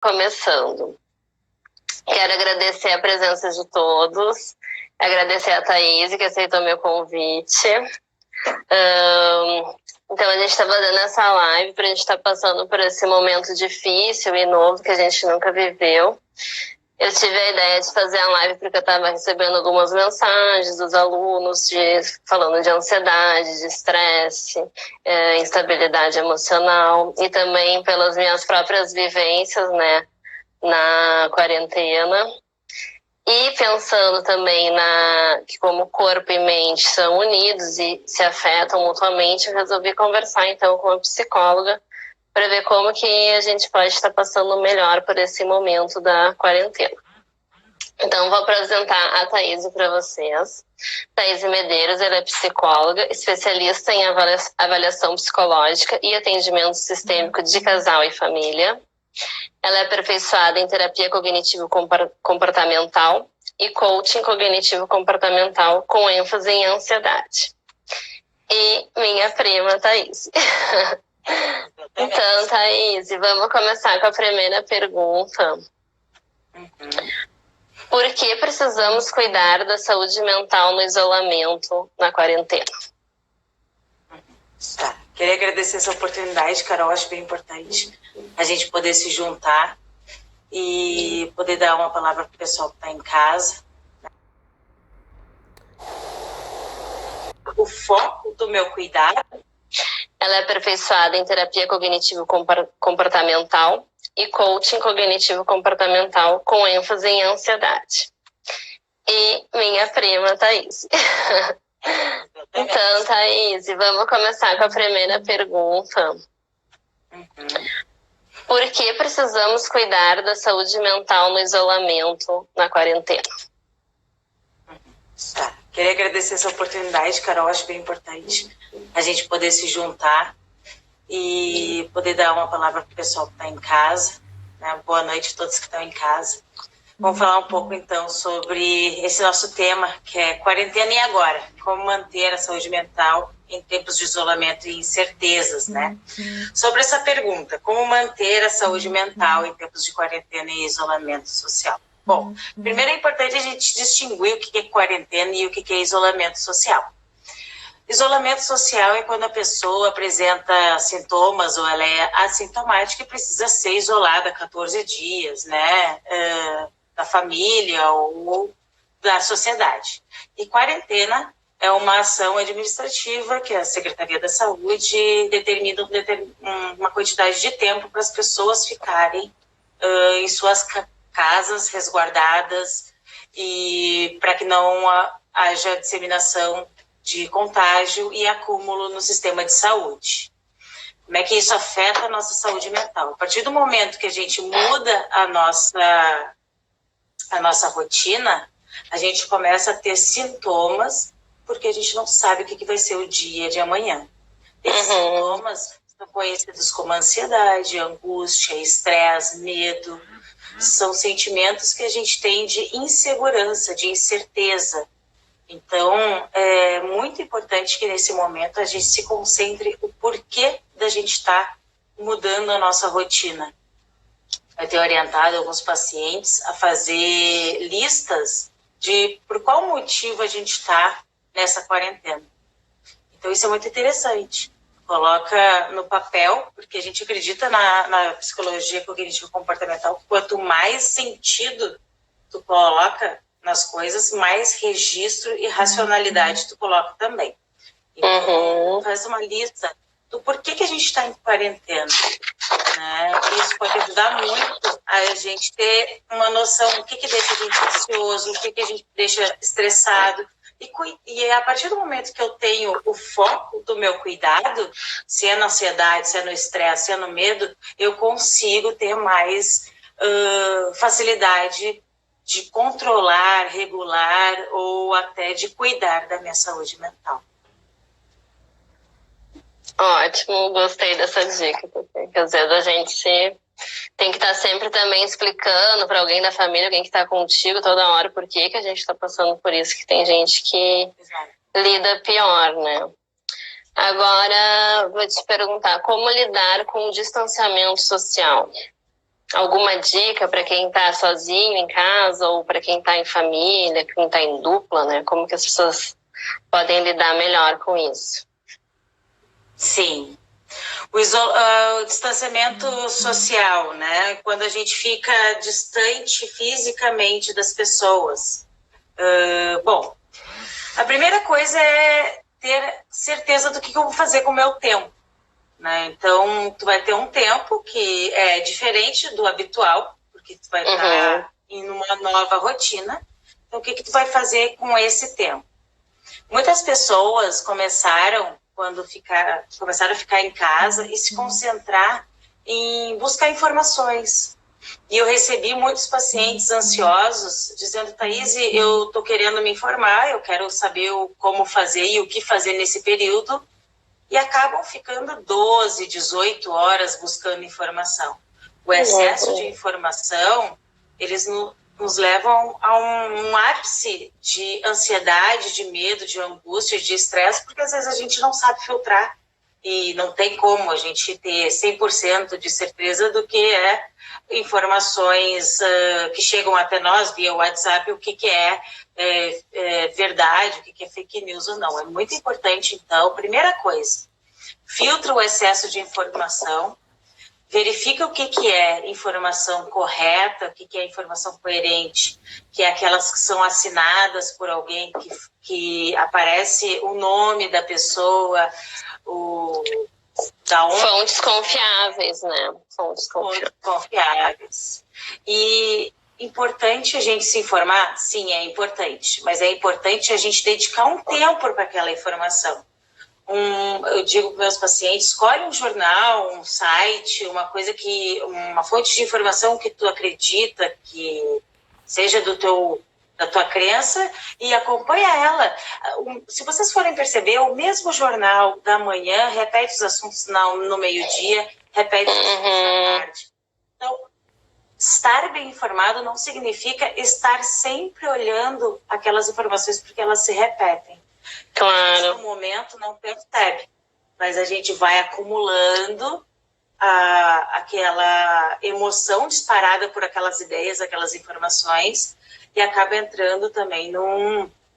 Começando. Quero agradecer a presença de todos, agradecer a Thaís, que aceitou meu convite. Então, a gente está fazendo essa live para a gente estar passando por esse momento difícil e novo que a gente nunca viveu. Eu tive a ideia de fazer a live porque eu estava recebendo algumas mensagens dos alunos falando de ansiedade, de estresse, instabilidade emocional e também pelas minhas próprias vivências, né, na quarentena. E pensando também que como corpo e mente são unidos e se afetam mutuamente, eu resolvi conversar então com uma psicóloga para ver como que a gente pode estar passando melhor por esse momento da quarentena. Então, vou apresentar a Thaís para vocês. Thaís Medeiros, ela é psicóloga, especialista em avaliação psicológica e atendimento sistêmico de casal e família. Ela é aperfeiçoada em terapia cognitivo-comportamental e coaching cognitivo-comportamental com ênfase em ansiedade. E minha prima, Thaís. Então, Thaís, vamos começar com a primeira pergunta. Por que precisamos cuidar da saúde mental no isolamento, na quarentena? Tá. Queria agradecer essa oportunidade, Carol, acho bem importante a gente poder se juntar e poder dar uma palavra para o pessoal que está em casa. O foco do meu cuidado... Ela é aperfeiçoada em terapia cognitivo-comportamental e coaching cognitivo-comportamental com ênfase em ansiedade. E minha prima, Thaís. Então, Thaís, vamos começar com a primeira pergunta. Por que precisamos cuidar da saúde mental no isolamento, na quarentena? Tá. Queria agradecer essa oportunidade, Carol, acho bem importante a gente poder se juntar e poder dar uma palavra para o pessoal que está em casa, né? Boa noite a todos que estão em casa. Vamos falar um pouco, então, sobre esse nosso tema, que é quarentena e agora? Como manter a saúde mental em tempos de isolamento e incertezas, né? Sobre essa pergunta, como manter a saúde mental em tempos de quarentena e isolamento social? Bom, primeiro é importante a gente distinguir o que é quarentena e o que é isolamento social. Isolamento social é quando a pessoa apresenta sintomas ou ela é assintomática e precisa ser isolada 14 dias, né? Da família ou da sociedade. E quarentena é uma ação administrativa que a Secretaria da Saúde determina uma quantidade de tempo para as pessoas ficarem em suas casas resguardadas e para que não haja disseminação de contágio e acúmulo no sistema de saúde. Como é que isso afeta a nossa saúde mental? A partir do momento que a gente muda a nossa rotina, a gente começa a ter sintomas, porque a gente não sabe o que vai ser o dia de amanhã. Esses sintomas são conhecidos como ansiedade, angústia, estresse, medo. São sentimentos que a gente tem de insegurança, de incerteza. Então, é muito importante que nesse momento a gente se concentre o porquê da gente estar mudando a nossa rotina. Eu tenho orientado alguns pacientes a fazer listas de por qual motivo a gente está nessa quarentena. Então, isso é muito interessante. Coloca no papel, porque a gente acredita na psicologia cognitivo-comportamental, quanto mais sentido tu coloca nas coisas, mais registro e racionalidade tu coloca também. Então, faz uma lista do porquê que a gente está em quarentena. Né? Isso pode ajudar muito a gente ter uma noção do que deixa a gente ansioso, o que a gente deixa estressado. E a partir do momento que eu tenho o foco do meu cuidado, se é na ansiedade, se é no estresse, se é no medo, eu consigo ter mais facilidade de controlar, regular ou até de cuidar da minha saúde mental. Ótimo, gostei dessa dica, porque às vezes a gente tem que estar sempre também explicando para alguém da família, alguém que está contigo toda hora, por que a gente está passando por isso, que tem gente que lida pior, né? Agora, vou te perguntar, como lidar com o distanciamento social? Alguma dica para quem está sozinho em casa ou para quem está em família, quem está em dupla, né? Como que as pessoas podem lidar melhor com isso? Sim. O distanciamento social, né? Quando a gente fica distante fisicamente das pessoas. Bom, a primeira coisa é ter certeza do que eu vou fazer com o meu tempo, né? Então, tu vai ter um tempo que é diferente do habitual, porque tu vai estar em uma nova rotina. Então, o que tu vai fazer com esse tempo? Muitas pessoas começaram a ficar em casa e se concentrar em buscar informações. E eu recebi muitos pacientes ansiosos dizendo, Thaís, eu estou querendo me informar, eu quero saber como fazer e o que fazer nesse período, e acabam ficando 12, 18 horas buscando informação. O excesso de informação, eles nos levam a um ápice de ansiedade, de medo, de angústia, de estresse, porque às vezes a gente não sabe filtrar e não tem como a gente ter 100% de certeza do que é informações que chegam até nós via WhatsApp, o que é verdade, o que é fake news ou não. É muito importante, então, primeira coisa, filtra o excesso de informação, verifica o que é informação correta, o que é informação coerente, que é aquelas que são assinadas por alguém que aparece o nome da pessoa, da onde... Fontes confiáveis, né? Fontes confiáveis. E importante a gente se informar? Sim, é importante, mas é importante a gente dedicar um tempo para aquela informação. Eu digo para meus pacientes, escolhe um jornal, um site, uma fonte de informação que tu acredita que seja da tua crença e acompanha ela. Se vocês forem perceber, o mesmo jornal da manhã repete os assuntos no meio-dia, repete os assuntos à tarde. Então, estar bem informado não significa estar sempre olhando aquelas informações porque elas se repetem. Claro. No momento não percebe, mas a gente vai acumulando aquela emoção disparada por aquelas ideias, aquelas informações, e acaba entrando também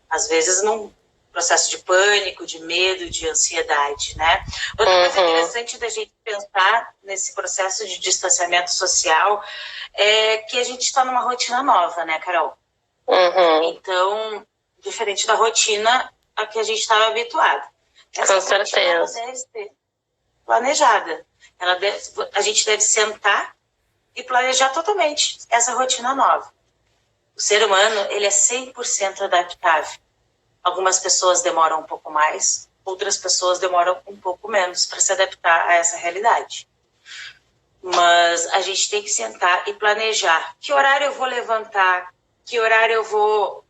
às vezes num processo de pânico, de medo, de ansiedade, né? Outra coisa interessante da gente pensar nesse processo de distanciamento social é que a gente está numa rotina nova, né, Carol? Então, diferente da rotina a que a gente estava habituado. Com certeza. Ela deve ser planejada. A gente deve sentar e planejar totalmente essa rotina nova. O ser humano, ele é 100% adaptável. Algumas pessoas demoram um pouco mais, outras pessoas demoram um pouco menos para se adaptar a essa realidade. Mas a gente tem que sentar e planejar. Que horário eu vou levantar? Que horário eu vou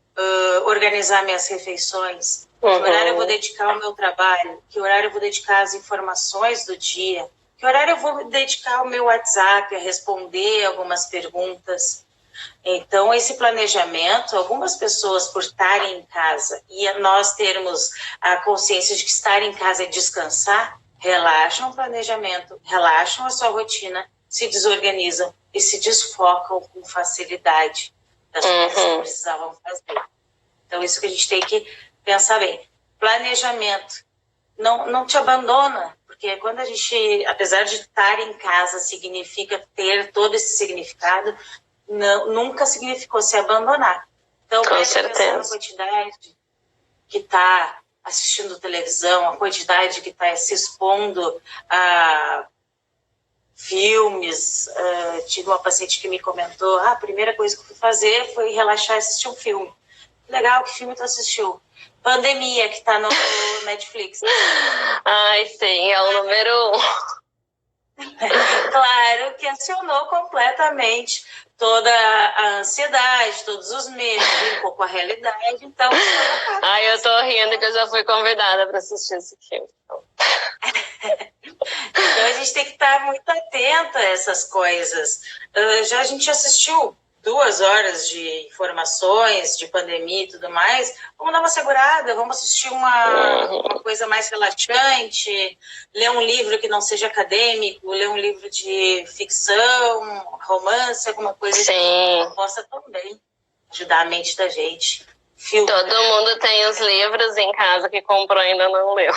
organizar minhas refeições? Que horário eu vou dedicar ao meu trabalho? Que horário eu vou dedicar às informações do dia? Que horário eu vou dedicar ao meu WhatsApp, a responder algumas perguntas? Então, esse planejamento, algumas pessoas por estarem em casa e nós termos a consciência de que estar em casa é descansar, relaxam o planejamento, relaxam a sua rotina, se desorganizam e se desfocam com facilidade das coisas que precisavam fazer. Então, isso que a gente tem que pensar bem. Planejamento. Não te abandona, porque quando a gente, apesar de estar em casa, significa ter todo esse significado, nunca significou se abandonar. Então, com certeza, a quantidade que está assistindo televisão, a quantidade que está se expondo a filmes. Tive uma paciente que me comentou, a primeira coisa que eu fui fazer foi relaxar e assistir um filme. Legal, que filme tu assistiu? Pandemia, que está no Netflix. Ai, sim, é o número 1. Claro que acionou completamente toda a ansiedade, todos os medos, brincou com a realidade. Então, ai, eu tô rindo que eu já fui convidada para assistir esse filme. Então, a gente tem que estar muito atenta a essas coisas. A gente assistiu 2 horas de informações, de pandemia e tudo mais, vamos dar uma segurada, vamos assistir uma coisa mais relaxante, ler um livro que não seja acadêmico, ler um livro de ficção, romance, alguma coisa que possa também ajudar a mente da gente. Todo mundo tem os livros em casa que comprou e ainda não leu.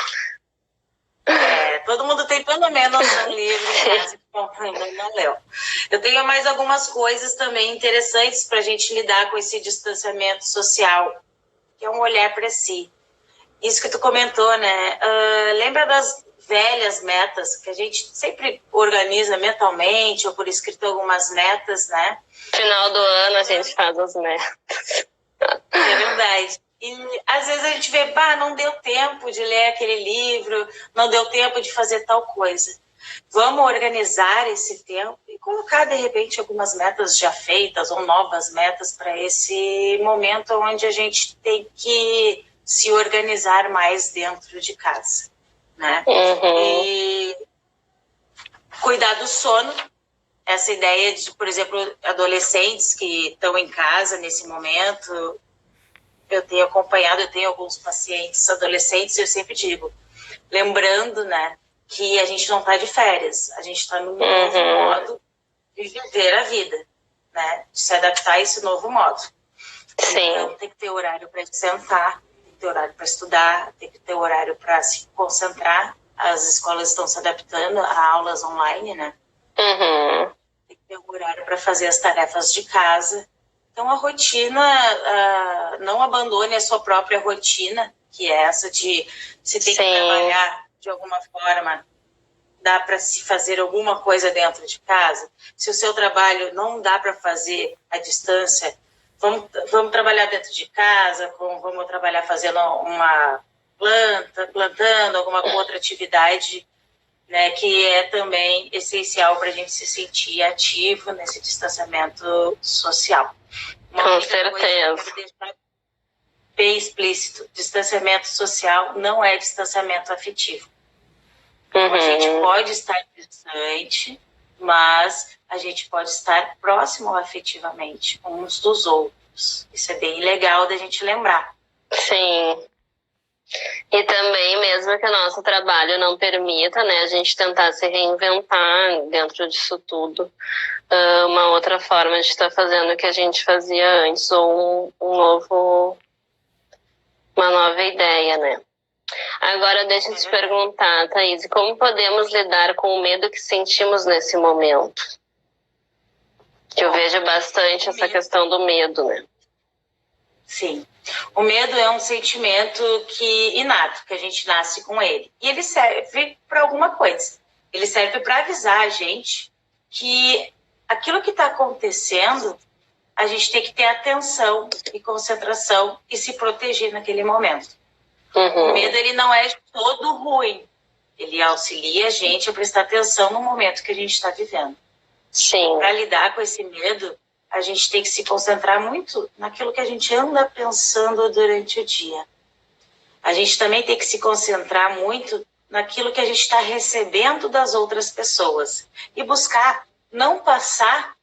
Todo mundo tem pelo menos um livro em casa que comprou e ainda não leu. Eu tenho mais algumas coisas também interessantes para a gente lidar com esse distanciamento social, que é um olhar para si. Isso que tu comentou, né? Lembra das velhas metas que a gente sempre organiza mentalmente ou por escrito algumas metas, né? Final do ano a gente faz as metas. É verdade. E às vezes a gente vê, não deu tempo de ler aquele livro, não deu tempo de fazer tal coisa. Vamos organizar esse tempo e colocar, de repente, algumas metas já feitas ou novas metas para esse momento onde a gente tem que se organizar mais dentro de casa, né? E cuidar do sono. Essa ideia de, por exemplo, adolescentes que estão em casa nesse momento, eu tenho acompanhado, eu tenho alguns pacientes adolescentes, eu sempre digo, lembrando, né, que a gente não está de férias, a gente está num novo modo de viver a vida, né, de se adaptar a esse novo modo. Sim. Então tem que ter horário para sentar, tem que ter horário para estudar, tem que ter horário para se concentrar. As escolas estão se adaptando a aulas online, né? Tem que ter um horário para fazer as tarefas de casa. Então, a rotina, não abandone a sua própria rotina, que é essa de se tem que trabalhar de alguma forma, dá para se fazer alguma coisa dentro de casa. Se o seu trabalho não dá para fazer à distância, vamos trabalhar dentro de casa, vamos trabalhar fazendo uma plantando alguma outra atividade, né, que é também essencial para a gente se sentir ativo nesse distanciamento social. Com certeza. Bem explícito, distanciamento social não é distanciamento afetivo. A gente pode estar distante, mas a gente pode estar próximo afetivamente uns dos outros. Isso é bem legal da gente lembrar. Sim. E também, mesmo que o nosso trabalho não permita, né, a gente tentar se reinventar dentro disso tudo. Uma outra forma de estar fazendo o que a gente fazia antes, ou uma nova ideia, né? Agora, deixa eu te perguntar, Thaís, como podemos lidar com o medo que sentimos nesse momento? Que eu vejo bastante essa questão do medo, né? Sim. O medo é um sentimento inato, que a gente nasce com ele. E ele serve para alguma coisa. Ele serve para avisar a gente que aquilo que está acontecendo, a gente tem que ter atenção e concentração e se proteger naquele momento. O medo, ele não é todo ruim. Ele auxilia a gente a prestar atenção no momento que a gente está vivendo. Sim. Para lidar com esse medo, a gente tem que se concentrar muito naquilo que a gente anda pensando durante o dia. A gente também tem que se concentrar muito naquilo que a gente está recebendo das outras pessoas e buscar não passar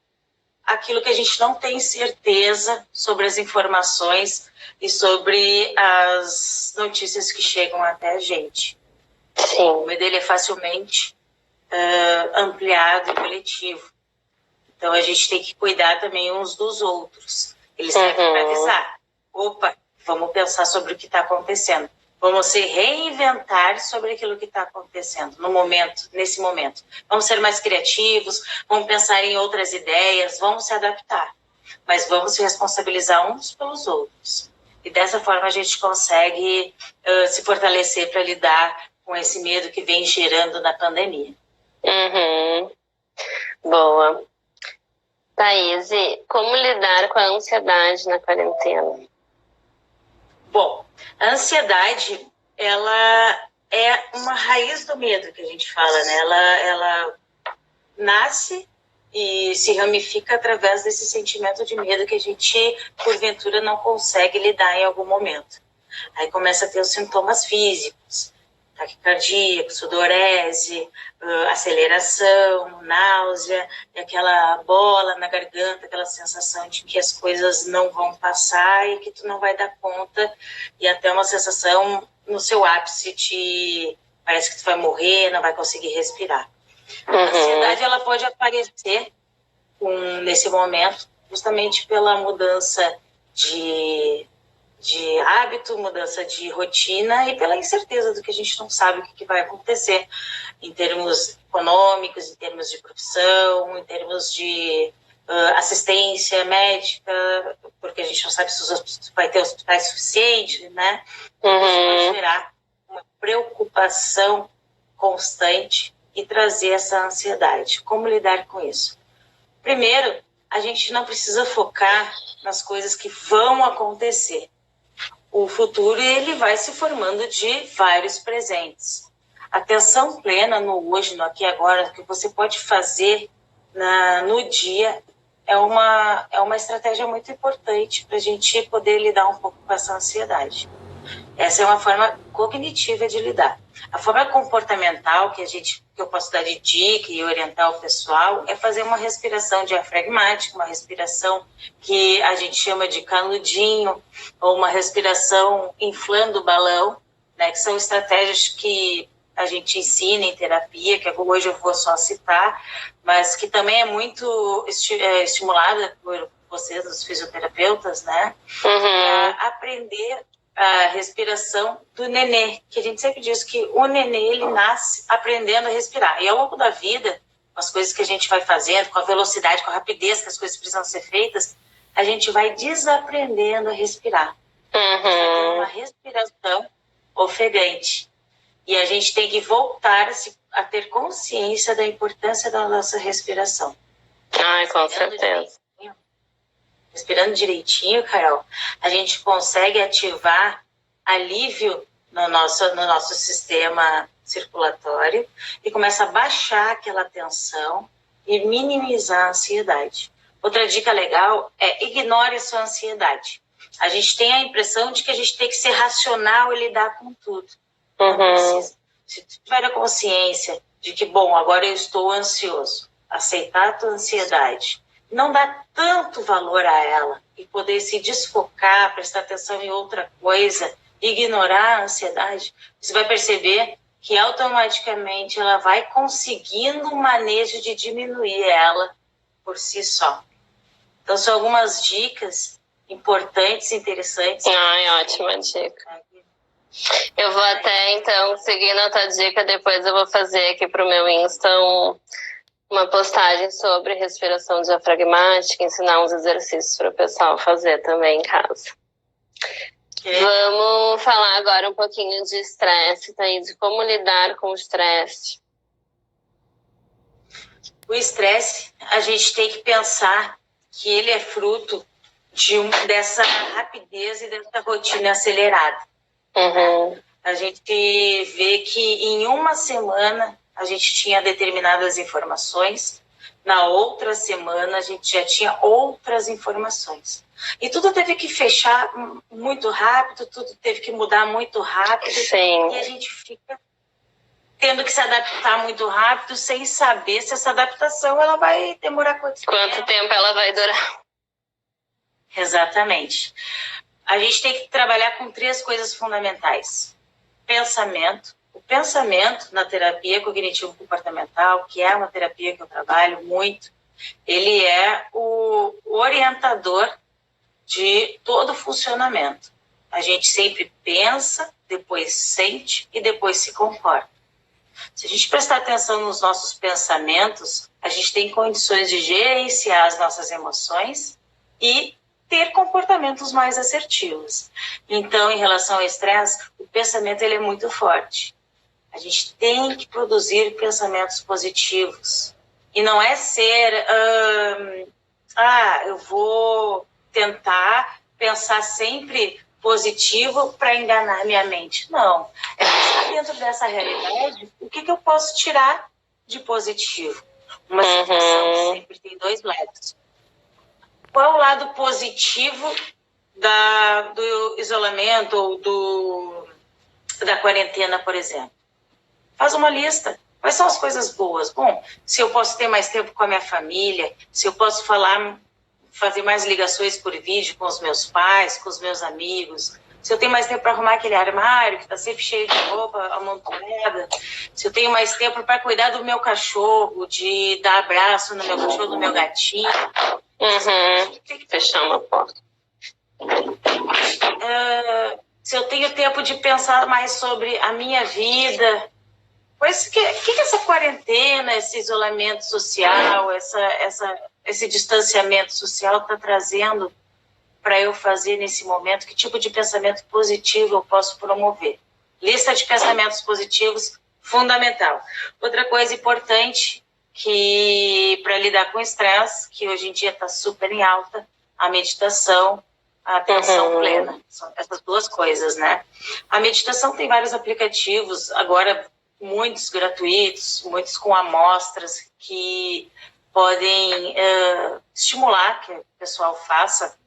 aquilo que a gente não tem certeza sobre as informações e sobre as notícias que chegam até a gente. Sim. O medo, ele é facilmente ampliado e coletivo. Então, a gente tem que cuidar também uns dos outros. Eles servem para avisar. Opa, vamos pensar sobre o que está acontecendo. Vamos se reinventar sobre aquilo que está acontecendo nesse momento. Vamos ser mais criativos, vamos pensar em outras ideias, vamos se adaptar. Mas vamos se responsabilizar uns pelos outros. E dessa forma a gente consegue se fortalecer para lidar com esse medo que vem gerando na pandemia. Boa. Thaís, como lidar com a ansiedade na quarentena? Bom, a ansiedade, ela é uma raiz do medo que a gente fala, né? Ela nasce e se ramifica através desse sentimento de medo que a gente, porventura, não consegue lidar em algum momento. Aí começa a ter os sintomas físicos, taquicardia, sudorese, aceleração, náusea, e aquela bola na garganta, aquela sensação de que as coisas não vão passar e que tu não vai dar conta, e até uma sensação no seu ápice de parece que tu vai morrer, não vai conseguir respirar. A ansiedade, ela pode aparecer nesse momento justamente pela mudança de hábito, mudança de rotina e pela incerteza do que a gente não sabe o que vai acontecer em termos econômicos, em termos de profissão, em termos de assistência médica, porque a gente não sabe se vai ter hospitais suficientes, né? Isso pode gerar uma preocupação constante e trazer essa ansiedade. Como lidar com isso? Primeiro, a gente não precisa focar nas coisas que vão acontecer. O futuro, ele vai se formando de vários presentes. Atenção plena no hoje, no aqui e agora, que você pode fazer no dia, é uma estratégia muito importante para a gente poder lidar um pouco com essa ansiedade. Essa é uma forma cognitiva de lidar. A forma comportamental que eu posso dar de dica e orientar o pessoal é fazer uma respiração diafragmática, uma respiração que a gente chama de canudinho, ou uma respiração inflando o balão, né, que são estratégias que a gente ensina em terapia, que hoje eu vou só citar, mas que também é muito estimulada por vocês, os fisioterapeutas, né? Aprender a respiração do nenê, que a gente sempre diz que o nenê, ele nasce aprendendo a respirar. E ao longo da vida, com as coisas que a gente vai fazendo, com a velocidade, com a rapidez que as coisas precisam ser feitas, a gente vai desaprendendo a respirar. Uma respiração ofegante. E a gente tem que voltar a ter consciência da importância da nossa respiração. Ai, com certeza. Respirando direitinho, Carol, a gente consegue ativar alívio no nosso sistema circulatório e começa a baixar aquela tensão e minimizar a ansiedade. Outra dica legal é ignore a sua ansiedade. A gente tem a impressão de que a gente tem que ser racional e lidar com tudo. Não precisa. Se tu tiver a consciência de que, bom, agora eu estou ansioso, aceitar a tua ansiedade, não dá tanto valor a ela e poder se desfocar, prestar atenção em outra coisa, ignorar a ansiedade, você vai perceber que automaticamente ela vai conseguindo um manejo de diminuir ela por si só. Então, são algumas dicas importantes e interessantes. Ai, ótima dica. Eu vou até, então, seguindo a tua dica, depois eu vou fazer aqui pro meu Insta uma postagem sobre respiração diafragmática, ensinar uns exercícios para o pessoal fazer também em casa. Vamos falar agora um pouquinho de estresse, tá? De como lidar com o estresse. O estresse, a gente tem que pensar que ele é fruto dessa rapidez e dessa rotina acelerada. A gente vê que em uma semana a gente tinha determinadas informações, na outra semana a gente já tinha outras informações. E tudo teve que fechar muito rápido, tudo teve que mudar muito rápido. Sim. E a gente fica tendo que se adaptar muito rápido, sem saber se essa adaptação ela vai demorar quanto tempo ela vai durar. Exatamente. A gente tem que trabalhar com 3 coisas fundamentais. Pensamento. O pensamento na terapia cognitivo-comportamental, que é uma terapia que eu trabalho muito, ele é o orientador de todo o funcionamento. A gente sempre pensa, depois sente e depois se comporta. Se a gente prestar atenção nos nossos pensamentos, a gente tem condições de gerenciar as nossas emoções e ter comportamentos mais assertivos. Então, em relação ao estresse, o pensamento ele é muito forte. A gente tem que produzir pensamentos positivos. E não é ser, eu vou tentar pensar sempre positivo para enganar minha mente. Não. É pensar dentro dessa realidade, o que eu posso tirar de positivo? Uma situação sempre tem 2 lados. Qual é o lado positivo do isolamento ou da quarentena, por exemplo? Faz uma lista. Quais são as coisas boas? Bom, se eu posso ter mais tempo com a minha família, se eu posso fazer mais ligações por vídeo com os meus pais, com os meus amigos, se eu tenho mais tempo para arrumar aquele armário que está sempre cheio de roupa amontoada, se eu tenho mais tempo para cuidar do meu cachorro, de dar abraço no meu cachorro, no meu gatinho. Fechar uma porta. Se eu tenho tempo de pensar mais sobre a minha vida. Pois que essa quarentena, esse isolamento social, esse distanciamento social está trazendo para eu fazer nesse momento? Que tipo de pensamento positivo eu posso promover? Lista de pensamentos positivos, fundamental. Outra coisa importante que para lidar com o estresse, que hoje em dia está super em alta, a meditação, a atenção plena. São essas duas coisas, né? A meditação tem vários aplicativos, agora muitos gratuitos, muitos com amostras que podem estimular que o pessoal faça,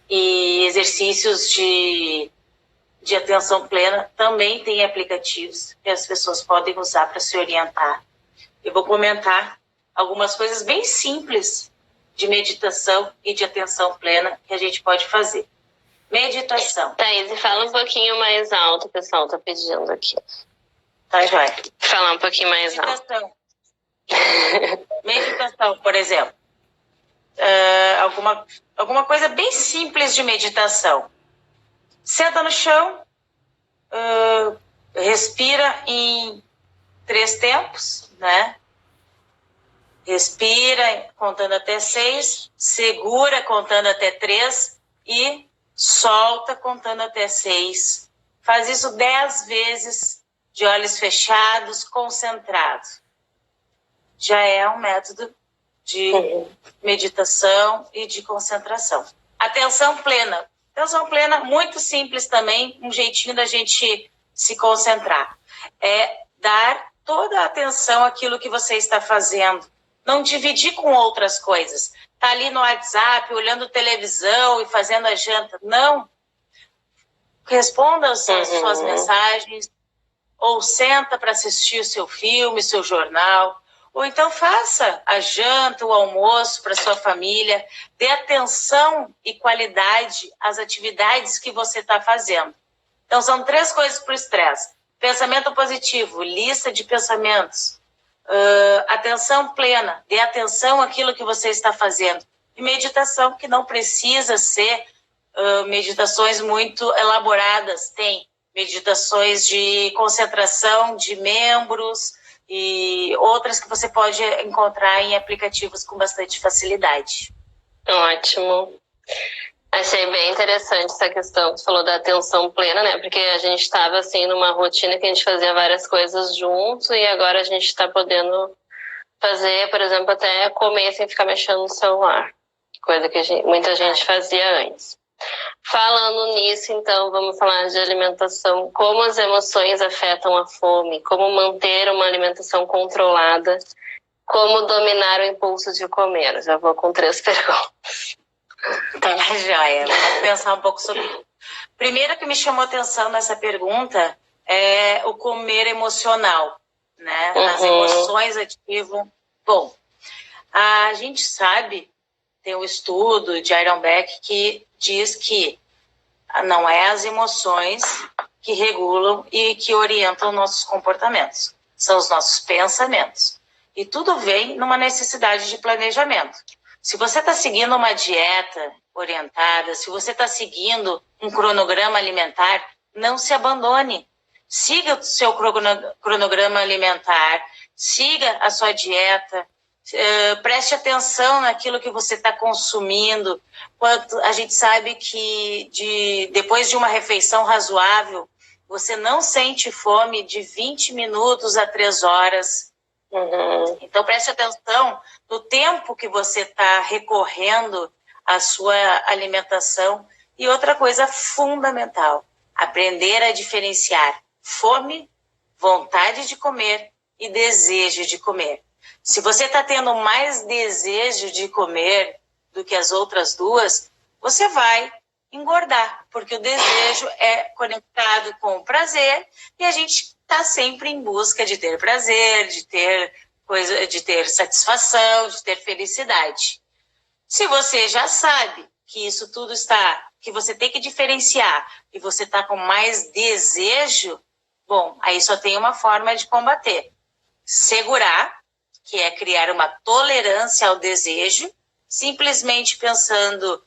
e exercícios de atenção plena também tem aplicativos que as pessoas podem usar para se orientar. Eu vou comentar algumas coisas bem simples de meditação e de atenção plena que a gente pode fazer. Meditação. Thaís, fala um pouquinho mais alto, o pessoal está pedindo aqui. Tá, joia. Falar um pouquinho mais alto. Meditação, por exemplo. Alguma coisa bem simples de meditação. Senta no chão, respira em 3 tempos, né? Respira contando até 6, segura contando até 3 e solta contando até 6. Faz isso 10 vezes de olhos fechados, concentrado. Já é um método de meditação e de concentração. Atenção plena. Atenção plena, muito simples também, um jeitinho da gente se concentrar. É dar toda a atenção àquilo que você está fazendo. Não dividir com outras coisas. Tá ali no WhatsApp, olhando televisão e fazendo a janta. Não. Responda às suas mensagens, ou senta para assistir o seu filme, seu jornal, ou então faça a janta, o almoço para sua família, dê atenção e qualidade às atividades que você está fazendo. Então, são 3 coisas para o estresse. Pensamento positivo, lista de pensamentos. Atenção plena, dê atenção àquilo que você está fazendo. E meditação, que não precisa ser meditações muito elaboradas, tem meditações de concentração de membros e outras que você pode encontrar em aplicativos com bastante facilidade. Ótimo. Achei bem interessante essa questão que você falou da atenção plena, né? Porque a gente estava assim numa rotina que a gente fazia várias coisas juntos e agora a gente está podendo fazer, por exemplo, até comer sem ficar mexendo no celular. Coisa que muita gente fazia antes. Falando nisso, então, vamos falar de alimentação. Como as emoções afetam a fome, como manter uma alimentação controlada, como dominar o impulso de comer. Já vou com 3 perguntas. Tá, joia. Vamos pensar um pouco sobre isso. Primeiro que me chamou a atenção nessa pergunta é o comer emocional, né? As emoções ativam. Bom, a gente sabe, tem um estudo de Aaron Beck que diz que não é as emoções que regulam e que orientam nossos comportamentos, são os nossos pensamentos. E tudo vem numa necessidade de planejamento. Se você está seguindo uma dieta orientada, se você está seguindo um cronograma alimentar, não se abandone. Siga o seu cronograma alimentar, siga a sua dieta, preste atenção naquilo que você está consumindo. A gente sabe que depois de uma refeição razoável, você não sente fome de 20 minutos a 3 horas. Então preste atenção no tempo que você está recorrendo à sua alimentação. E outra coisa fundamental, aprender a diferenciar fome, vontade de comer e desejo de comer. Se você está tendo mais desejo de comer do que as outras duas, você vai engordar, porque o desejo é conectado com o prazer e a gente está sempre em busca de ter prazer, de ter coisa, de ter satisfação, de ter felicidade. Se você já sabe que isso tudo está, que você tem que diferenciar e você está com mais desejo, bom, aí só tem uma forma de combater. Segurar, que é criar uma tolerância ao desejo, simplesmente pensando,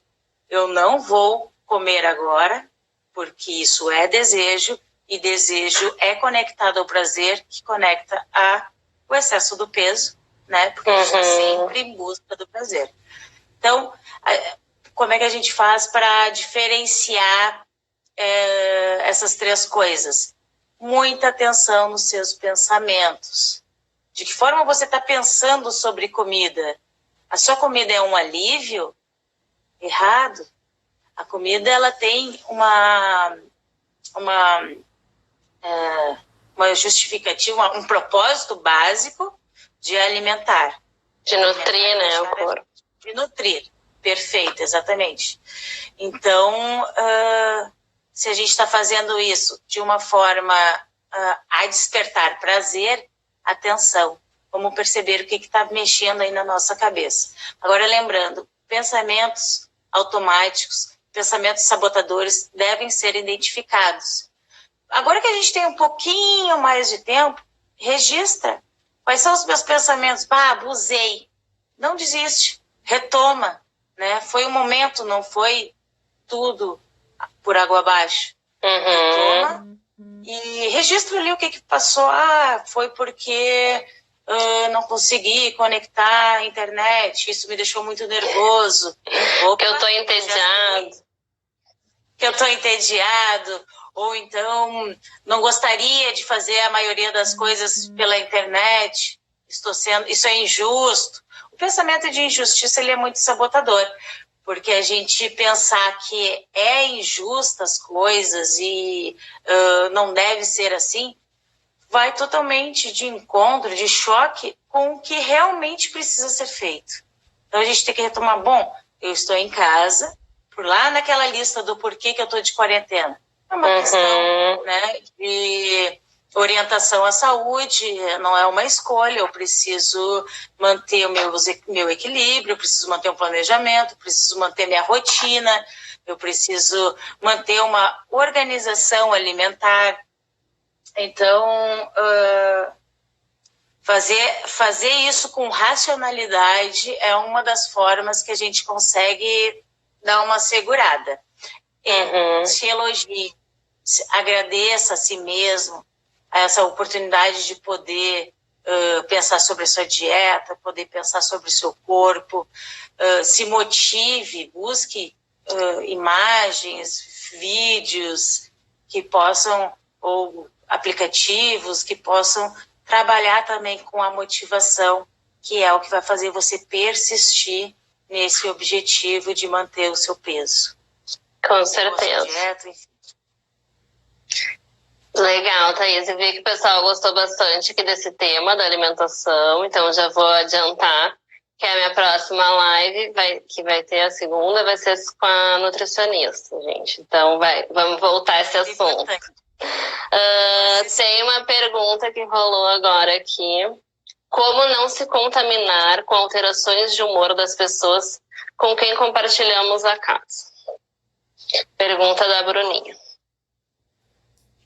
eu não vou comer agora, porque isso é desejo, e desejo é conectado ao prazer, que conecta ao excesso do peso, né? Porque a gente está sempre em busca do prazer. Então, como é que a gente faz para diferenciar essas três coisas? Muita atenção nos seus pensamentos. De que forma você está pensando sobre comida? A sua comida é um alívio? Errado. A comida ela tem uma justificativa, um propósito básico de alimentar. De nutrir, né, o corpo. De nutrir. Perfeito, exatamente. Então, se a gente está fazendo isso de uma forma a despertar prazer, atenção, vamos perceber o que está mexendo aí na nossa cabeça. Agora, lembrando, pensamentos automáticos, pensamentos sabotadores devem ser identificados. Agora que a gente tem um pouquinho mais de tempo, registra. Quais são os meus pensamentos? Abusei. Não desiste, retoma. Né? Foi um momento, não foi tudo por água abaixo. Retoma e registra ali o que passou. Foi porque não consegui conectar a internet, isso me deixou muito nervoso. Que eu tô entediado. Que eu tô entediado. Ou então, não gostaria de fazer a maioria das coisas pela internet. Isso é injusto. O pensamento de injustiça ele é muito sabotador, porque a gente pensar que é injusta as coisas e não deve ser assim, vai totalmente de encontro, de choque com o que realmente precisa ser feito. Então a gente tem que retomar, bom, eu estou em casa, por lá naquela lista do porquê que eu estou de quarentena. É uma questão, né, de orientação à saúde, não é uma escolha, eu preciso manter o meu equilíbrio, eu preciso manter um planejamento, eu preciso manter minha rotina, eu preciso manter uma organização alimentar. Então, fazer isso com racionalidade é uma das formas que a gente consegue dar uma segurada. Se elogie, agradeça a si mesmo, essa oportunidade de poder pensar sobre a sua dieta, poder pensar sobre o seu corpo, se motive, busque imagens, vídeos que possam, ou aplicativos que possam trabalhar também com a motivação, que é o que vai fazer você persistir nesse objetivo de manter o seu peso. Com certeza. Dieta, enfim. Legal, Thaís. Eu vi que o pessoal gostou bastante aqui desse tema da alimentação, então já vou adiantar que a minha próxima live, que vai ter a segunda, vai ser com a nutricionista, gente. Então vamos voltar a esse assunto. Tem uma pergunta que rolou agora aqui. Como não se contaminar com alterações de humor das pessoas com quem compartilhamos a casa? Pergunta da Bruninha.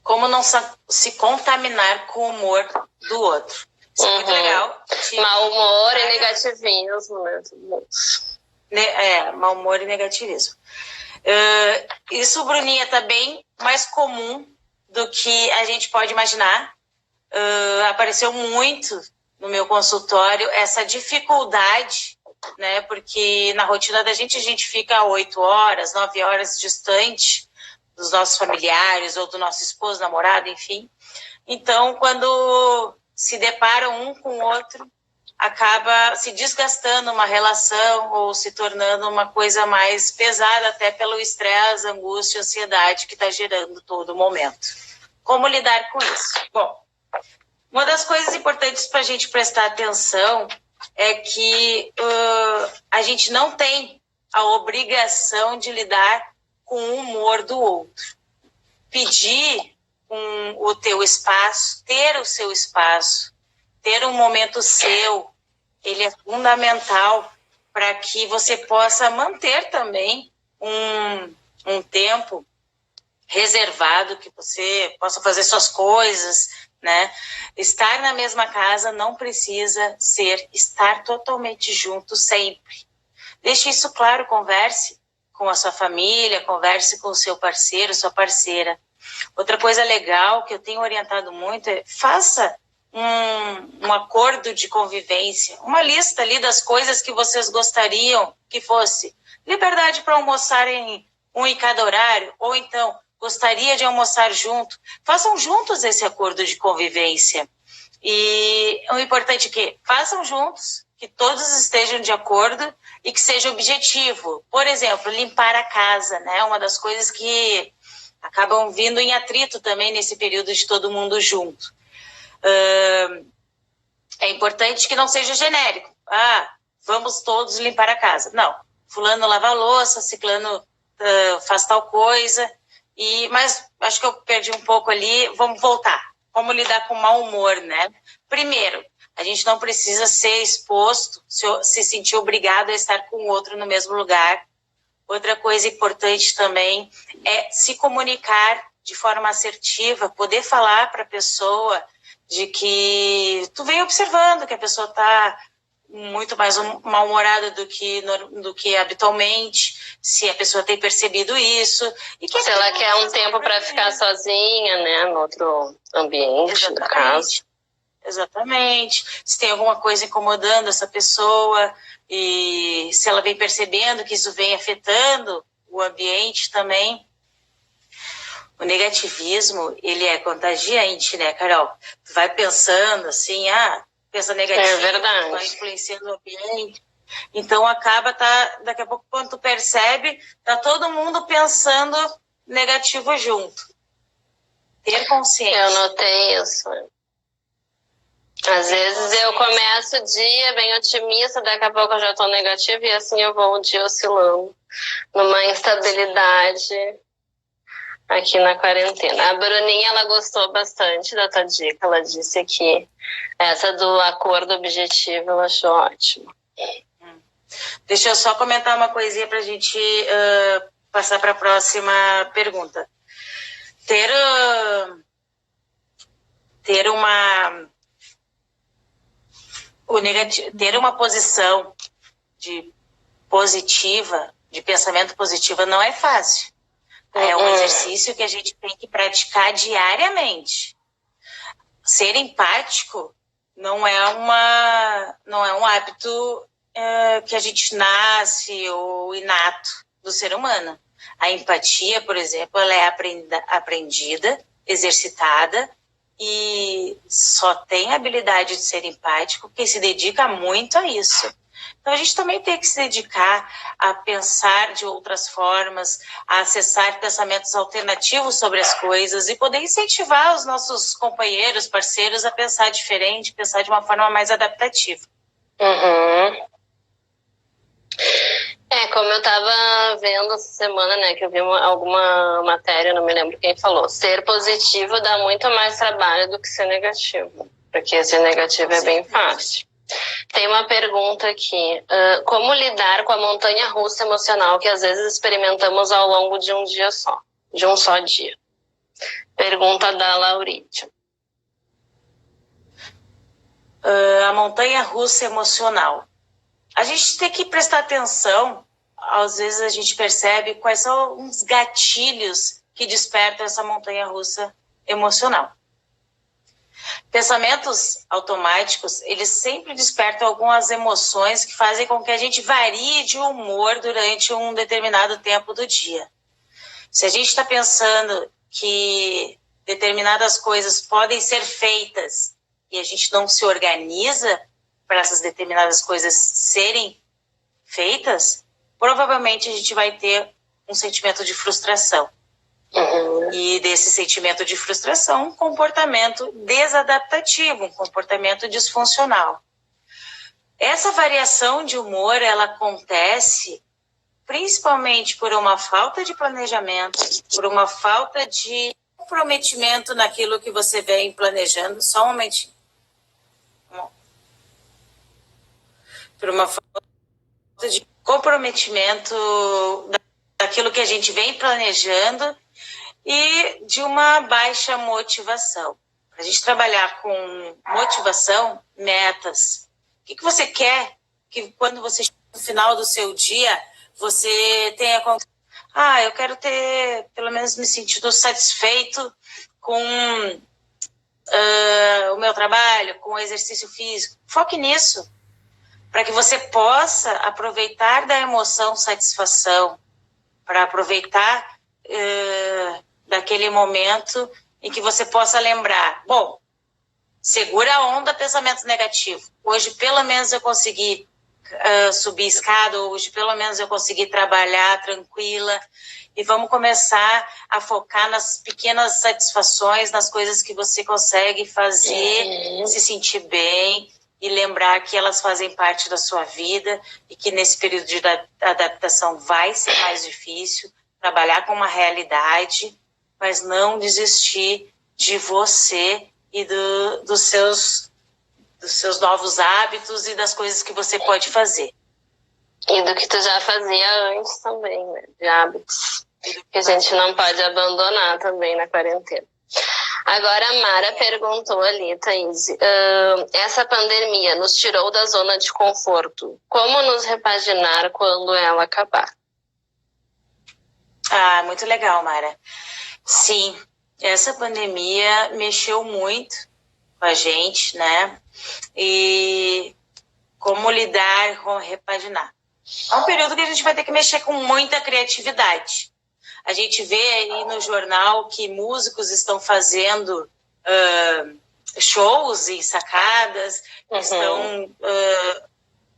Como não se contaminar com o humor do outro. Isso é muito legal. Mau humor e negativismo, né? Mau humor e negativismo. Isso, Bruninha, tá bem mais comum do que a gente pode imaginar. Apareceu muito no meu consultório essa dificuldade, né? Porque na rotina da gente, a gente fica 8 horas, 9 horas distante dos nossos familiares ou do nosso esposo, namorado, enfim. Então, quando se deparam um com o outro, acaba se desgastando uma relação ou se tornando uma coisa mais pesada, até pelo estresse, angústia, ansiedade que está gerando todo momento. Como lidar com isso? Bom, uma das coisas importantes para a gente prestar atenção é que a gente não tem a obrigação de lidar com o humor do outro. Pedir o teu espaço, ter o seu espaço, ter um momento seu, ele é fundamental para que você possa manter também um tempo reservado, que você possa fazer suas coisas, né? Estar na mesma casa não precisa ser estar totalmente junto sempre. Deixe isso claro, converse com a sua família, converse com o seu parceiro, sua parceira. Outra coisa legal que eu tenho orientado muito é faça um acordo de convivência, uma lista ali das coisas que vocês gostariam que fosse liberdade para almoçar em um em cada horário, ou então gostaria de almoçar junto. Façam juntos esse acordo de convivência. E o importante é que façam juntos, que todos estejam de acordo e que seja objetivo. Por exemplo, limpar a casa, né? Uma das coisas que acabam vindo em atrito também nesse período de todo mundo junto. É importante que não seja genérico. Vamos todos limpar a casa. Não. Fulano lava a louça, ciclano faz tal coisa. Mas acho que eu perdi um pouco ali. Vamos voltar. Como lidar com o mau humor, né? Primeiro, a gente não precisa ser exposto, se sentir obrigado a estar com o outro no mesmo lugar. Outra coisa importante também é se comunicar de forma assertiva, poder falar para a pessoa de que tu vem observando que a pessoa está muito mais mal-humorada do que habitualmente, se a pessoa tem percebido isso. E que se ela quer um tempo para ficar sozinha, né, no outro ambiente, no caso. Exatamente. Se tem alguma coisa incomodando essa pessoa e se ela vem percebendo que isso vem afetando o ambiente também. O negativismo, ele é contagiante, né, Carol? Tu vai pensando assim, pensa negativo, vai influenciando o ambiente. Então acaba, daqui a pouco, quando tu percebe, tá todo mundo pensando negativo junto. Ter consciência. Eu notei isso. Às vezes eu começo o dia bem otimista, daqui a pouco eu já tô negativa e assim eu vou um dia oscilando numa instabilidade aqui na quarentena. A Bruninha, ela gostou bastante da tua dica, ela disse que essa do acordo objetivo ela achou ótimo. Deixa eu só comentar uma coisinha pra gente passar para a próxima pergunta. Ter uma posição positiva, de pensamento positivo, não é fácil. É um exercício que a gente tem que praticar diariamente. Ser empático não é um hábito que a gente nasce ou inato do ser humano. A empatia, por exemplo, ela é aprendida, exercitada, e só tem a habilidade de ser empático quem se dedica muito a isso. Então, a gente também tem que se dedicar a pensar de outras formas, a acessar pensamentos alternativos sobre as coisas e poder incentivar os nossos companheiros, parceiros a pensar diferente, pensar de uma forma mais adaptativa. Como eu tava vendo essa semana, né, que eu vi alguma matéria, não me lembro quem falou, ser positivo dá muito mais trabalho do que ser negativo, porque ser negativo é bem fácil. Tem uma pergunta aqui, como lidar com a montanha-russa emocional que às vezes experimentamos ao longo de um dia só, de um só dia? Pergunta da Laurite. A montanha-russa emocional. A gente tem que prestar atenção, às vezes a gente percebe quais são os gatilhos que despertam essa montanha-russa emocional. Pensamentos automáticos, eles sempre despertam algumas emoções que fazem com que a gente varie de humor durante um determinado tempo do dia. Se a gente está pensando que determinadas coisas podem ser feitas e a gente não se organiza para essas determinadas coisas serem feitas, provavelmente a gente vai ter um sentimento de frustração. E desse sentimento de frustração, um comportamento desadaptativo, um comportamento disfuncional. Essa variação de humor, ela acontece principalmente por uma falta de planejamento, por uma falta de comprometimento naquilo que você vem planejando. Só um momentinho. Por uma falta de comprometimento daquilo que a gente vem planejando e de uma baixa motivação. Para a gente trabalhar com motivação, metas. O que você quer que quando você chega no final do seu dia, você tenha... eu quero ter, pelo menos, me sentido satisfeito com o meu trabalho, com o exercício físico. Foque nisso, para que você possa aproveitar da emoção satisfação, para aproveitar daquele momento em que você possa lembrar, bom, segura a onda pensamento negativo. Hoje, pelo menos, eu consegui subir escada, hoje, pelo menos, eu consegui trabalhar tranquila. E vamos começar a focar nas pequenas satisfações, nas coisas que você consegue fazer, se sentir bem e lembrar que elas fazem parte da sua vida e que nesse período de adaptação vai ser mais difícil, trabalhar com uma realidade, mas não desistir de você e dos seus novos hábitos e das coisas que você pode fazer. E do que tu já fazia antes também, né? De hábitos. Que a gente não pode abandonar também na quarentena. Agora a Mara perguntou ali, Thaís, essa pandemia nos tirou da zona de conforto. Como nos repaginar quando ela acabar? Muito legal, Mara. Sim, essa pandemia mexeu muito com a gente, né? E como lidar com repaginar. É um período que a gente vai ter que mexer com muita criatividade. A gente vê aí no jornal que músicos estão fazendo shows em sacadas,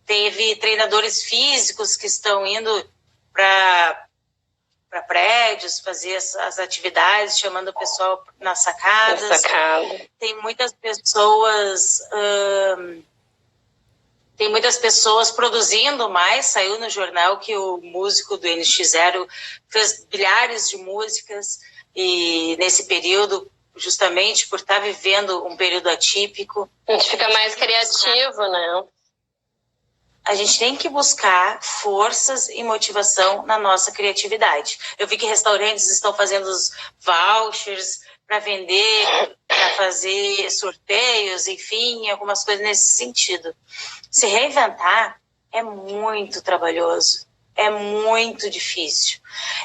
teve treinadores físicos que estão indo para prédios fazer as atividades, chamando o pessoal nas sacadas. Tem muitas pessoas produzindo mais. Saiu no jornal que o músico do NX0 fez milhares de músicas e nesse período, justamente por estar vivendo um período atípico. A gente fica mais criativo, né? A gente tem que buscar forças e motivação na nossa criatividade. Eu vi que restaurantes estão fazendo os vouchers para vender, para fazer sorteios, enfim, algumas coisas nesse sentido. Se reinventar é muito trabalhoso, é muito difícil.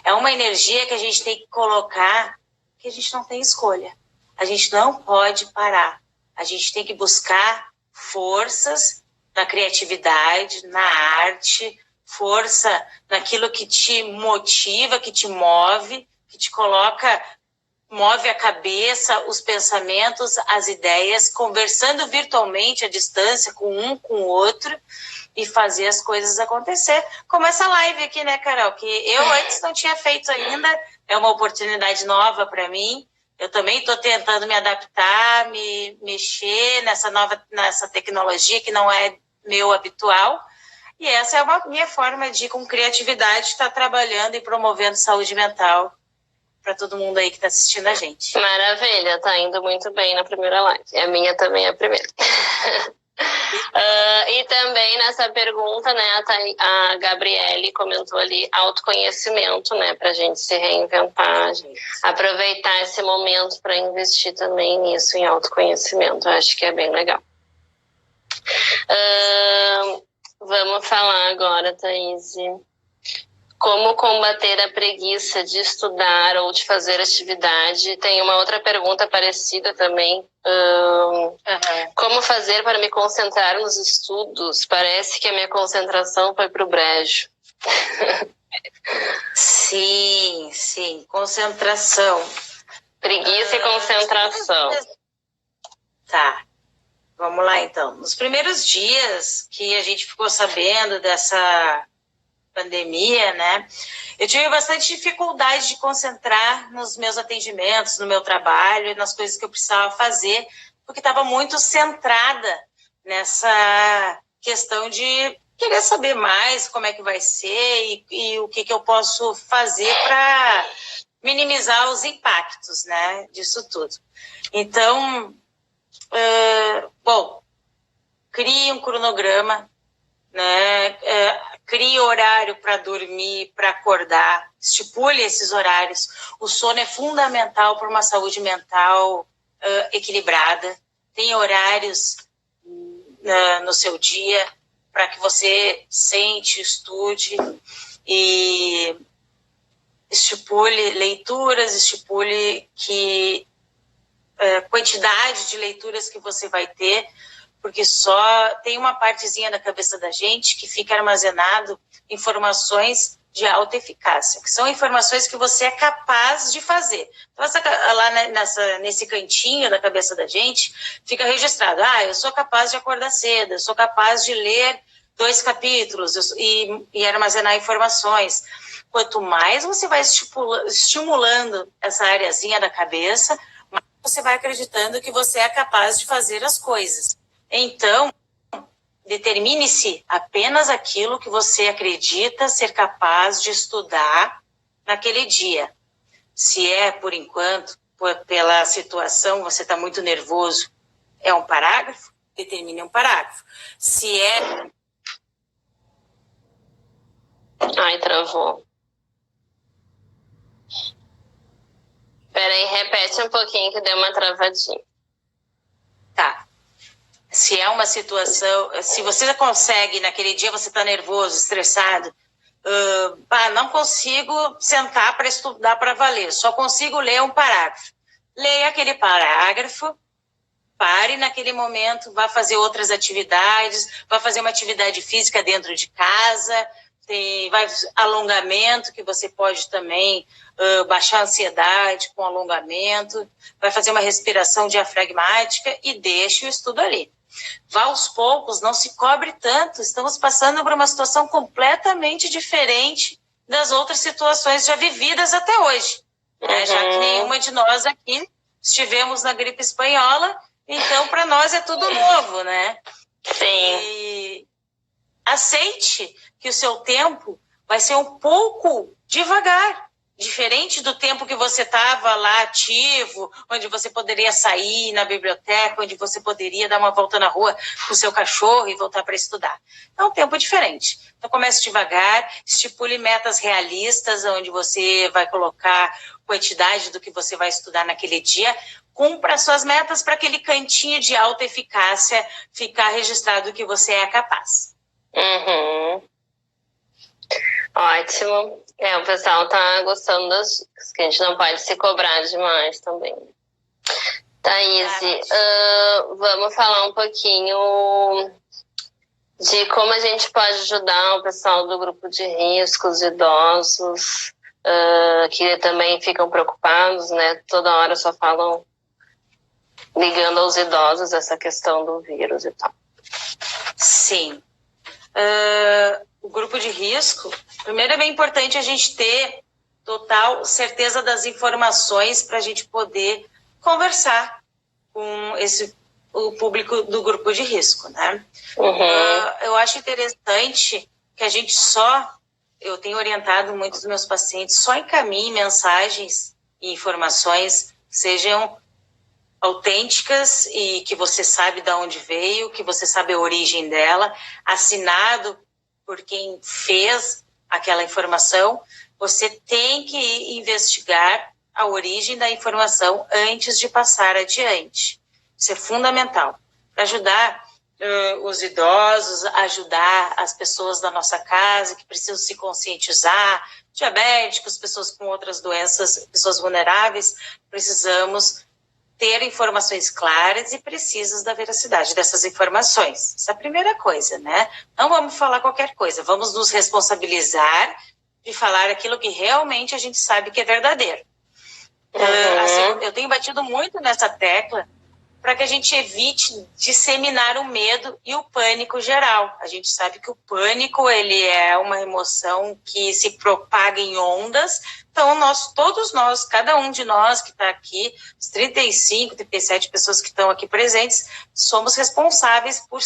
É uma energia que a gente tem que colocar, que a gente não tem escolha. A gente não pode parar. A gente tem que buscar forças na criatividade, na arte, força naquilo que te motiva, que te move, que te coloca, move a cabeça, os pensamentos, as ideias, conversando virtualmente à distância com um, com o outro e fazer as coisas acontecer. Como essa live aqui, né, Carol? Que eu antes não tinha feito ainda, é uma oportunidade nova para mim. Eu também estou tentando me adaptar, me mexer nessa tecnologia que não é meu habitual. E essa é uma minha forma de, com criatividade, estar trabalhando e promovendo saúde mental para todo mundo aí que está assistindo a gente. Maravilha, tá indo muito bem na primeira live. A minha também é a primeira. E também nessa pergunta, né, a Gabriele comentou ali autoconhecimento, né, pra gente se reinventar, aproveitar esse momento para investir também nisso, em autoconhecimento. Eu acho que é bem legal. Vamos falar agora, Thaís, como combater a preguiça de estudar ou de fazer atividade. Tem uma outra pergunta parecida também. Como fazer para me concentrar nos estudos? Parece que a minha concentração foi para o brejo. Sim, concentração. Preguiça e concentração. Tá, vamos lá então. Nos primeiros dias que a gente ficou sabendo dessa pandemia, né? Eu tive bastante dificuldade de concentrar nos meus atendimentos, no meu trabalho, nas coisas que eu precisava fazer, porque estava muito centrada nessa questão de querer saber mais como é que vai ser e o que eu posso fazer minimizar os impactos, né, disso tudo. Então, bom, crie um cronograma, né, crie horário para dormir, para acordar, estipule esses horários. O sono é fundamental para uma saúde mental equilibrada. Tem horários no seu dia para que você sente, estude e estipule leituras, estipule quantidade de leituras que você vai ter, porque só tem uma partezinha da cabeça da gente que fica armazenado informações de alta eficácia, que são informações que você é capaz de fazer. Então, lá nesse cantinho da cabeça da gente, fica registrado, eu sou capaz de acordar cedo, eu sou capaz de ler 2 capítulos e armazenar informações. Quanto mais você vai estimulando essa areazinha da cabeça, mais você vai acreditando que você é capaz de fazer as coisas. Então, determine-se apenas aquilo que você acredita ser capaz de estudar naquele dia. Se por enquanto, pela situação, você está muito nervoso, é um parágrafo, determine um parágrafo. Se Ai, travou. Peraí, repete um pouquinho que deu uma travadinha. Tá. Se é uma situação, se você consegue, naquele dia você está nervoso, estressado, não consigo sentar para estudar para valer, só consigo ler um parágrafo. Leia aquele parágrafo, pare naquele momento, vá fazer outras atividades, vá fazer uma atividade física dentro de casa, vai alongamento, que você pode também baixar a ansiedade com alongamento, vai fazer uma respiração diafragmática e deixe o estudo ali. Vá aos poucos, não se cobre tanto, estamos passando por uma situação completamente diferente das outras situações já vividas até hoje, né? Já que nenhuma de nós aqui estivemos na gripe espanhola, então para nós é tudo novo, né? Sim. E aceite que o seu tempo vai ser um pouco devagar, diferente do tempo que você estava lá ativo, onde você poderia sair na biblioteca, onde você poderia dar uma volta na rua com o seu cachorro e voltar para estudar. É um tempo diferente. Então comece devagar, estipule metas realistas, onde você vai colocar quantidade do que você vai estudar naquele dia, cumpra suas metas para aquele cantinho de alta eficácia ficar registrado que você é capaz. Uhum. Ótimo. O pessoal tá gostando das dicas, que a gente não pode se cobrar demais também. Thaís, vamos falar um pouquinho de como a gente pode ajudar o pessoal do grupo de risco, os idosos, que também ficam preocupados, né? Toda hora só falam ligando aos idosos essa questão do vírus e tal. Sim. O grupo de risco, primeiro é bem importante a gente ter total certeza das informações para a gente poder conversar com o público do grupo de risco, né? Eu acho interessante que a gente eu tenho orientado muitos dos meus pacientes, só encaminhe mensagens e informações que sejam autênticas e que você sabe de onde veio, que você sabe a origem dela, assinado por quem fez aquela informação. Você tem que investigar a origem da informação antes de passar adiante. Isso é fundamental para ajudar os idosos, ajudar as pessoas da nossa casa que precisam se conscientizar, diabéticos, pessoas com outras doenças, pessoas vulneráveis. Precisamos ter informações claras e precisas da veracidade dessas informações. Essa é a primeira coisa, né? Não vamos falar qualquer coisa, vamos nos responsabilizar de falar aquilo que realmente a gente sabe que é verdadeiro. Eu tenho batido muito nessa tecla para que a gente evite disseminar o medo e o pânico geral. A gente sabe que o pânico ele é uma emoção que se propaga em ondas. Então, todos nós, cada um de nós que está aqui, os 35, 37 pessoas que estão aqui presentes, somos responsáveis por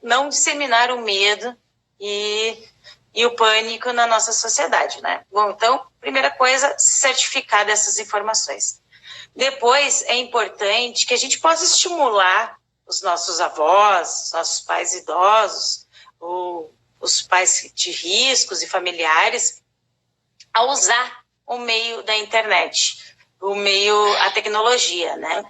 não disseminar o medo e e o pânico na nossa sociedade, né? Bom, então, primeira coisa, certificar dessas informações. Depois, é importante que a gente possa estimular os nossos avós, nossos pais idosos, os pais de riscos e familiares, a usar o meio da internet, a tecnologia, né?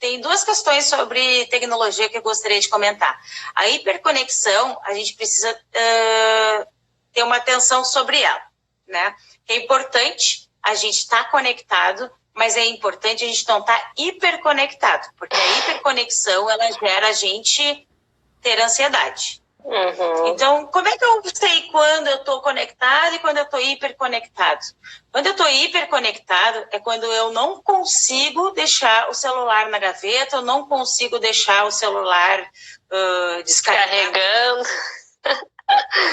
Tem duas questões sobre tecnologia que eu gostaria de comentar. A hiperconexão, a gente precisa ter uma atenção sobre ela, né? É importante a gente estar conectado, mas é importante a gente não estar hiperconectado, porque a hiperconexão, ela gera a gente ter ansiedade. Uhum. Então, como é que eu sei quando eu estou conectado e quando eu estou hiperconectado? Quando eu estou hiperconectado é quando eu não consigo deixar o celular na gaveta, eu não consigo deixar o celular descarregando.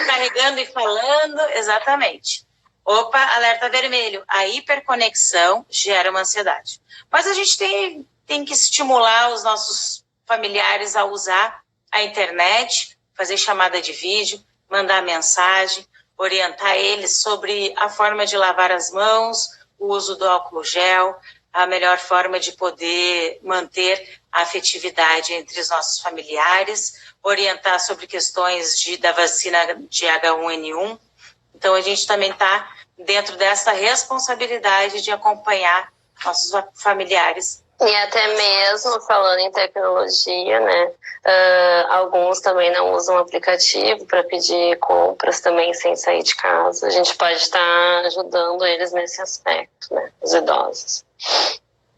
Carregando e falando, exatamente. Opa, alerta vermelho. A hiperconexão gera uma ansiedade. Mas a gente tem que estimular os nossos familiares a usar a internet, fazer chamada de vídeo, mandar mensagem, orientar eles sobre a forma de lavar as mãos, o uso do álcool gel, a melhor forma de poder manter a afetividade entre os nossos familiares, orientar sobre questões da vacina de H1N1. Então, a gente também está dentro dessa responsabilidade de acompanhar nossos familiares. E até mesmo falando em tecnologia, né? Alguns também não usam aplicativo para pedir compras também sem sair de casa. A gente pode estar ajudando eles nesse aspecto, né? Os idosos.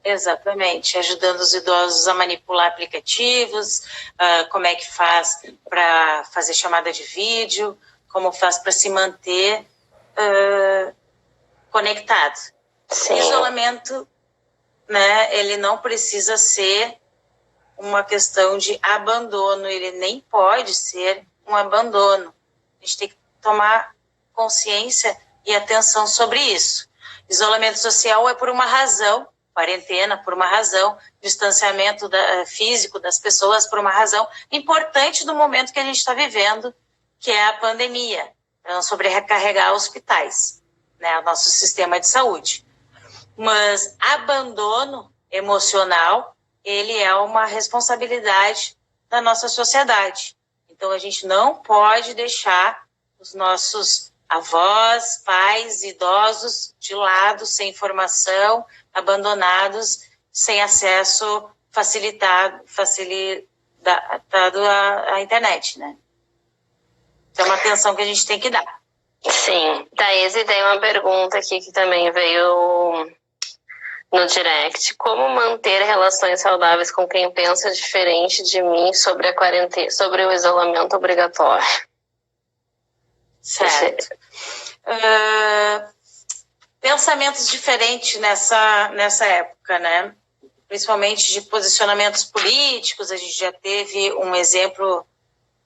Exatamente, ajudando os idosos a manipular aplicativos, como é que faz para fazer chamada de vídeo, como faz para se manter conectado. Sim. Isolamento, né, ele não precisa ser uma questão de abandono, ele nem pode ser um abandono. A gente tem que tomar consciência e atenção sobre isso. Isolamento social é por uma razão, quarentena por uma razão, distanciamento físico das pessoas por uma razão importante do momento que a gente está vivendo, que é a pandemia, para não sobrecarregar hospitais, né, o nosso sistema de saúde. Mas abandono emocional, ele é uma responsabilidade da nossa sociedade. Então, a gente não pode deixar os nossos avós, pais, idosos de lado, sem informação, abandonados, sem acesso facilitado à internet, né? Então, é uma atenção que a gente tem que dar. Sim. Thaís, e tem uma pergunta aqui que também veio no direct. Como manter relações saudáveis com quem pensa diferente de mim sobre a quarentena, sobre o isolamento obrigatório? Certo. Pensamentos diferentes nessa época, né? Principalmente de posicionamentos políticos. A gente já teve um exemplo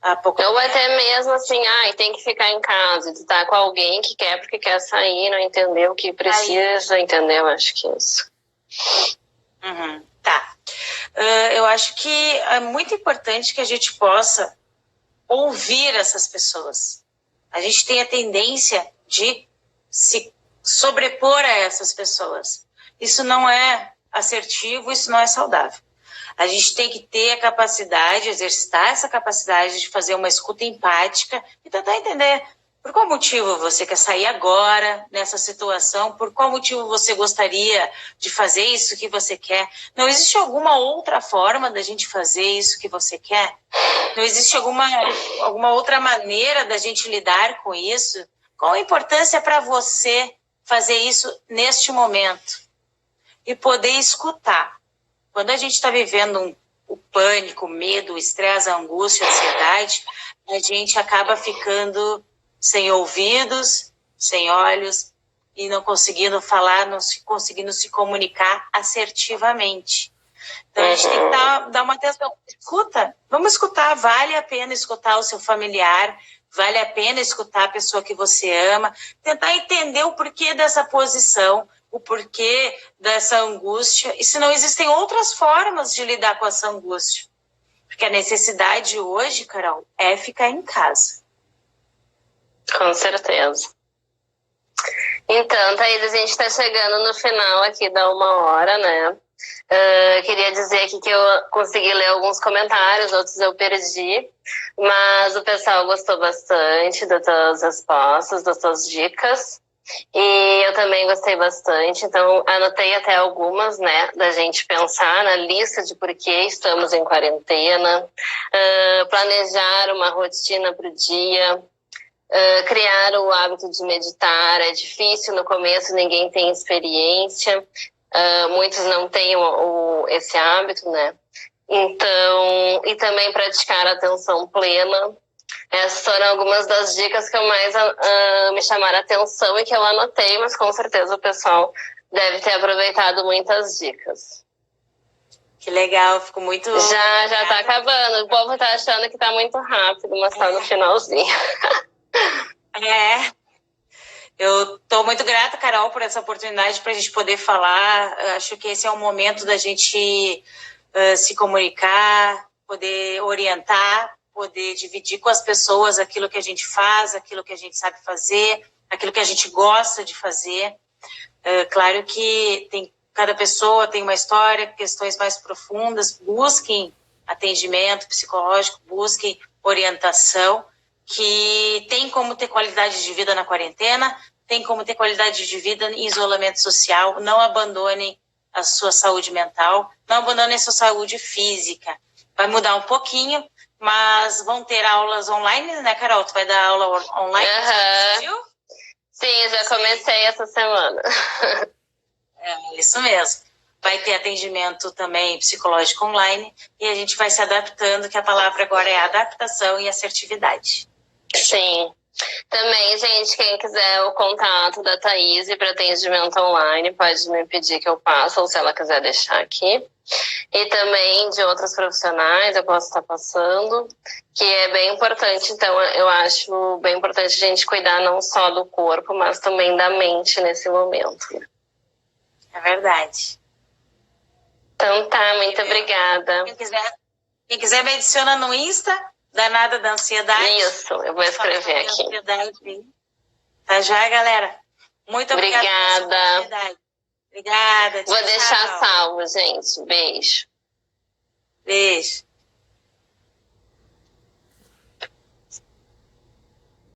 há pouco tempo. Ou até mesmo assim, tem que ficar em casa, tu tá com alguém que quer porque quer sair, não entendeu o que precisa, entendeu? Acho que é isso. Uhum, tá. Eu acho que é muito importante que a gente possa ouvir essas pessoas. A gente tem a tendência de se sobrepor a essas pessoas. Isso não é assertivo, isso não é saudável. A gente tem que ter a capacidade, exercitar essa capacidade de fazer uma escuta empática e tentar entender por qual motivo você quer sair agora nessa situação, por qual motivo você gostaria de fazer isso que você quer. Não existe alguma outra forma da gente fazer isso que você quer? Não existe alguma outra maneira da gente lidar com isso? Qual a importância para você fazer isso neste momento? E poder escutar. Quando a gente está vivendo o pânico, o medo, o estresse, a angústia, a ansiedade, a gente acaba ficando sem ouvidos, sem olhos e não conseguindo falar, não conseguindo se comunicar assertivamente. Então, a gente tem que dar uma atenção. Escuta, vamos escutar. Vale a pena escutar o seu familiar, vale a pena escutar a pessoa que você ama, tentar entender o porquê dessa posição, o porquê dessa angústia, e se não existem outras formas de lidar com essa angústia. Porque a necessidade hoje, Carol, é ficar em casa. Com certeza. Então, Thaís, a gente está chegando no final aqui da 1 hora, né? Queria dizer aqui que eu consegui ler alguns comentários, outros eu perdi, mas o pessoal gostou bastante das tuas respostas, das tuas dicas, e eu também gostei bastante, então anotei até algumas, né, da gente pensar na lista de por que estamos em quarentena, planejar uma rotina para o dia, criar o hábito de meditar. É difícil no começo, ninguém tem experiência, muitos não têm esse hábito, né? Então, e também praticar a atenção plena. Essas foram algumas das dicas que eu mais me chamaram a atenção e que eu anotei, mas com certeza o pessoal deve ter aproveitado muitas dicas. Que legal, fico muito... Já tá acabando, o povo tá achando que tá muito rápido, mas tá no finalzinho. Eu estou muito grata, Carol, por essa oportunidade para a gente poder falar. Acho que esse é o momento da gente se comunicar, poder orientar, poder dividir com as pessoas aquilo que a gente faz, aquilo que a gente sabe fazer, aquilo que a gente gosta de fazer. Claro que cada pessoa tem uma história, questões mais profundas. Busquem atendimento psicológico, busquem orientação, que tem como ter qualidade de vida na quarentena, tem como ter qualidade de vida em isolamento social. Não abandonem a sua saúde mental, não abandonem a sua saúde física. Vai mudar um pouquinho, mas vão ter aulas online, né, Carol? Tu vai dar aula online? Uhum. Sim, já comecei essa semana. Isso mesmo. Vai ter atendimento também psicológico online e a gente vai se adaptando, que a palavra agora é adaptação e assertividade. Sim. Também, gente, quem quiser o contato da Thaís para atendimento online, pode me pedir que eu passe, ou se ela quiser deixar aqui. E também de outros profissionais eu posso estar passando, que é bem importante. Então, eu acho bem importante a gente cuidar não só do corpo, mas também da mente nesse momento. É verdade. Então tá, muito obrigada. Quem quiser me adiciona no Insta, Danada da Ansiedade. Isso, eu vou escrever aqui. Tá já, galera? Muito obrigada. Obrigada. Vou deixar salvo, gente. Beijo. Beijo.